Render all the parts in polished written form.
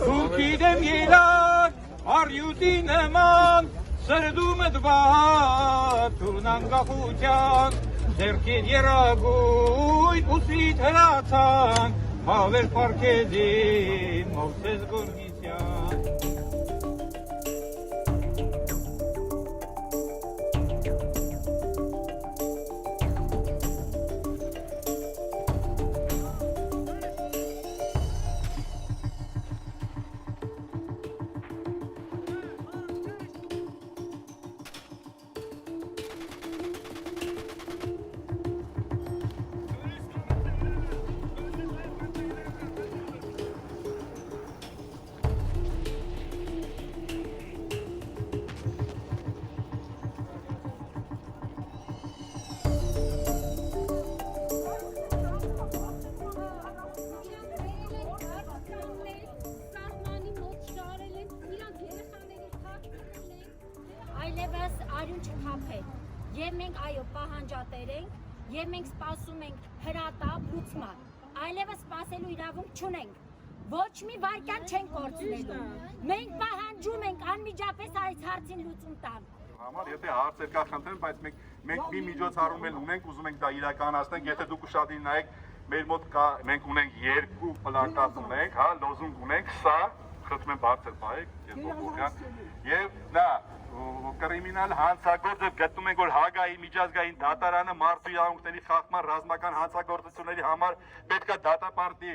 Ülkidem yeler, aryuti neman, serdum edvat, tunan gahucan, zerkid yeraguy, pusit helatan, haver parkezin, mavsez gorgisyan. Այլևս արյուն չթափել, և մենք այո պահանջատեր ենք, և մենք սպասում ենք հրատապ լուծման, այլևս սպասելու իրավունք չունենք, ոչ մի վայրկյան չենք կորցնելու, մենք պահանջում ենք անմիջապես այս հարցին լուծում տան։ Եթե հարցեր կա խնդրեմ, բայց մենք մի միջոցառում էլ ունենք, ուզում ենք դա իրականացնենք, եթե դուք ուշադիր նայեք, մեր մոտ կա, մենք ունենք երկու պլակատ ունենք, հա, լոզունգ ունենք, սա, խնդրում եմ բարձր պահեք, եւ նա կրիմինալ հանցագործը գտնում ենք, որ Հագայի միջազգային դատարանը մարդու իրավունքների խախտման ռազմական հանցագործությունների համար պետք է դատապարտի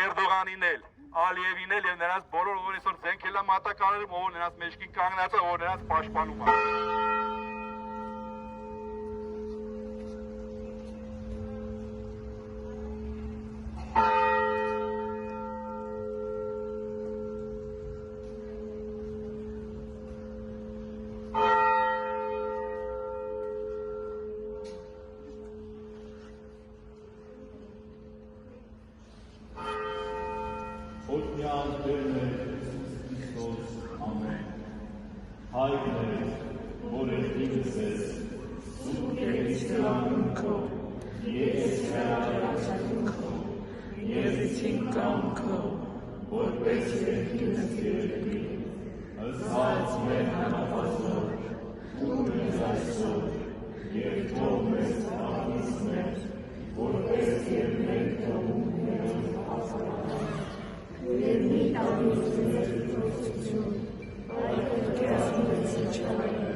Էրդողանին էլ, Ալիևին էլ եւ նրանց բոլոր ով այսօր զենքել է մատակարարում, ով նրանց մեջքին կանգնած է, ով նրանց պաշտպանում է։ Օրհնյալ Տերն է Քրիստոս, ամեն, Հայրն է, որ ինքս ես, սուրբ Քրիստոսն քո, ես հրաժարացում քո, ես ցինկամ քո, որպես երկինս երկրի, ըսած մեր հանապազոր, դու մեզ այսօր, և թող մեզ թաղից մեր, որպես և մեր թողում ներոց հասարանանք, և մի տանից մեր ծոցություն, այդ կերասմեցի չարը,